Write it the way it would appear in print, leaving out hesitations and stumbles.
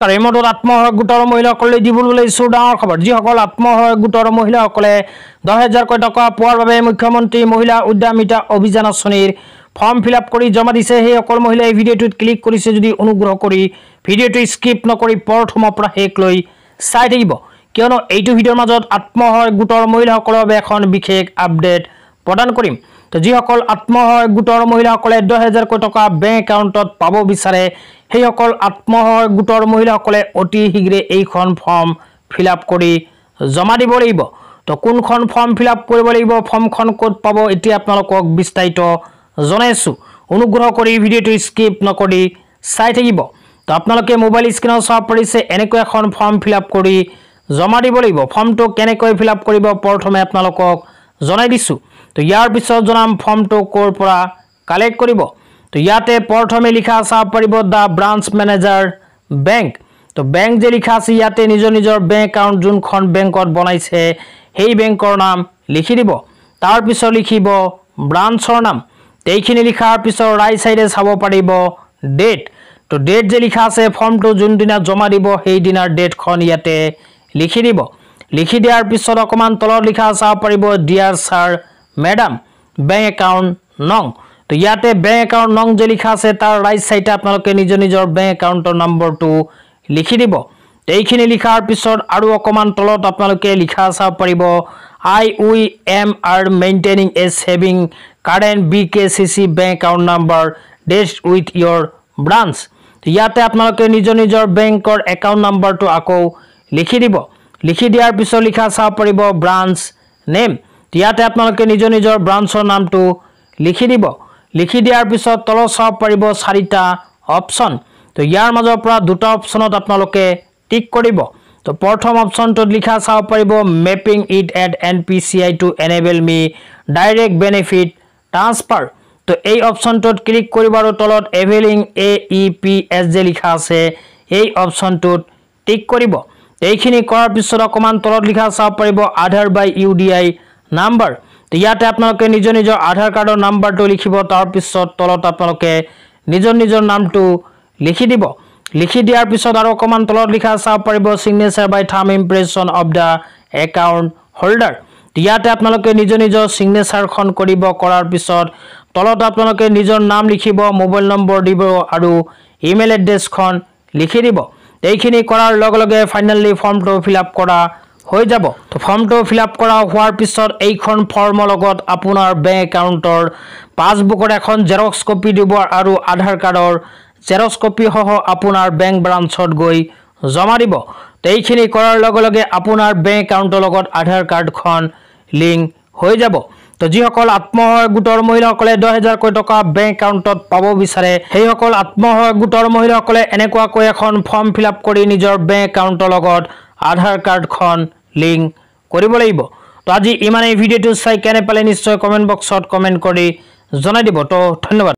ৰেমডত আত্মসহায়ক গোটৰ মহিলাসকলে দিবলৈ লৈছো ডাঙৰ খবৰ যিসকল আত্মসহায়ক গোটৰ মহিলাসকলে 10,000 টকা পোৱাৰ বাবে মুখ্যমন্ত্ৰী মহিলা উদ্যমিতা অভিযান আঁচনিৰ ফৰ্ম ফিলআপ কৰি জমা দিছে সেই সকল মহিলাই ভিডিঅ'টোত ক্লিক কৰিছে যদি অনুগ্ৰহ কৰি ভিডিঅ'টো স্কিপ নকৰি প্ৰথমৰ পৰা শেষলৈ চাই থাকিব কিয়নো এইটো ভিডিঅ'ৰ মাজত আত্মসহায়ক গোটৰ মহিলাসকলৰ বাবে এখন বিশেষ আপডেট প্ৰদান কৰিম তো যিসকল আত্মসহায়ক গোটৰ মহিলাসকলে 10,000 টকা বেংক একাউণ্টত পাব বিচাৰে সেই সকল আত্মসহায়ক গোটৰ মহিলাসকলে অতি শীঘ্ৰে এইখন ফৰ্ম ফিলআপ কৰি জমা দিব লাগিব তো কোনখন ফৰ্ম ফিলআপ কৰিব লাগিব ফৰ্মখন ক'ত পাব এতিয়া আপোনালোকক বিস্তাৰিত জনাইছো অনুগ্ৰহ কৰি ভিডিঅ'টো স্কিপ নকৰি চাই থাকিব তো আপোনালোকে মোবাইল স্ক্ৰীনত চাব পাৰিছে এনেকৈ এখন ফৰ্ম ফিলআপ কৰি জমা দিব লাগিব ফৰ্মটো কেনেকৈ ফিলআপ কৰিব প্ৰথমে আপোনালোকক জনাই দিছো তো ইয়াৰ পিছত জনাম ফৰ্মটো ক'ৰ পৰা কালেক্ট কৰিব তো ইয়াতে প্ৰথমে লিখা চাব পাৰিব দা ব্ৰাঞ্চ মেনেজাৰ বেংক তো বেংক যে লিখা আছে ইয়াতে নিজৰ বেংক একাউণ্ট যোনখন বেংকত বনাইছে সেই বেংকৰ নাম লিখি দিব তাৰ পিছত লিখিব ব্ৰাঞ্চৰ নাম এইখিনি লিখাৰ পিছত ৰাইট সাইডে চাব পাৰিব ডেট তো ডেট যে লিখা আছে ফৰ্মটো যোন দিনা জমা দিব সেই দিনাৰ ডেটখন ইয়াতে লিখি দিব লিখি দিয়াৰ পিছত অকমান তলত লিখা চাব পাৰিব dear sir madam bank account নং তো ইয়াতে বেংক একাউণ্ট নং যে লিখা আছে তাৰ ৰাইট সাইডে আপোনালোকে নিজৰ বেংক একাউণ্টৰ নম্বৰটো লিখি দিব এইখিনি লিখাৰ পিছত আৰু অকমান তলত আপোনালোকে লিখা চাব পাৰিব I are maintaining a saving current BKCC bank account number dash with your branch ইয়াতে আপোনালোকে নিজৰ বেংকৰ একাউণ্ট নম্বৰটো আকৌ লিখি দিব লিখি দিয়াৰ পিছত লিখা চাব পাৰিব ব্ৰাঞ্চ নেম ইয়াতে আপোনালোকে নিজৰ ব্ৰাঞ্চৰ নামটো লিখি দিব লিখি দিয়াৰ পিছত তলত চাব পাৰিব চাৰিটা অপচন তো ইয়াৰ মাজৰ পৰা দুটা অপচনত আপোনালোকে টিক কৰিব তো প্ৰথম অপচনটোত লিখা চাব পাৰিব mapping it at NPCI two enable me direct benefit transfer তো এই অপচনটোত ক্লিক কৰিব আৰু তলত এভেলিং AEPS যে লিখা আছে এই অপচনটোত টিক কৰিব এইখিনি কৰাৰ পিছত অকমান তলত লিখা চাব পাৰিব আধাৰ বাই UDI নাম্বাৰ তো ইয়াতে আপোনালোকে নিজৰ আধাৰ কাৰ্ডৰ নাম্বাৰটো লিখিব তাৰ পিছত তলত আপোনালোকে নিজৰ নামটো লিখি দিব লিখি দিয়াৰ পিছত আৰু অকমান তলত লিখা চাব পাৰিব সিগনেচাৰ বাই থাম impression of the account holder ইয়াতে আপোনালোকে নিজৰ সিগনেচাৰখন কৰিব কৰাৰ পিছত তলত আপোনালোকে নিজৰ নাম লিখিব মোবাইল নম্বৰ দিব আৰু ইমেইল এড্ৰেছখন লিখি দিব এইখিনি কৰাৰ লগে লগে ফাইনালি ফৰ্মটো ফিলআপ কৰা হৈ যাব তো ফৰ্মটো ফিলআপ কৰা হোৱাৰ পিছত এইখন ফৰ্মৰ লগত আপোনাৰ বেংক একাউণ্টৰ পাছবুকৰ এখন জেৰক্স কপি দিব আৰু আধাৰ কাৰ্ডৰ জেৰক্স কপি সহ আপোনাৰ বেংক ব্ৰাঞ্চত গৈ জমা দিব তো এইখিনি কৰাৰ লগে লগে আপোনাৰ বেংক একাউণ্টৰ লগত আধাৰ কাৰ্ডখন লিংক হৈ যাব তো যিসকল আত্মসহায়ক গোটৰ মহিলাসকলে 10,000 টকা বেংক একাউণ্টত পাব বিচাৰে সেই সকল আত্মসহায়ক গোটৰ মহিলাসকলে এনেকুৱাকৈ এখন ফৰ্ম ফিলআপ কৰি নিজৰ বেংক একাউণ্টৰ লগত আধাৰ কাৰ্ডখন লিংক কৰিব লাগিব তো আজি ইমানেই ভিডিঅ'টো চাই কেনে পালে নিশ্চয় কমেণ্ট বক্সত কমেণ্ট কৰি জনাই দিব তো ধন্যবাদ।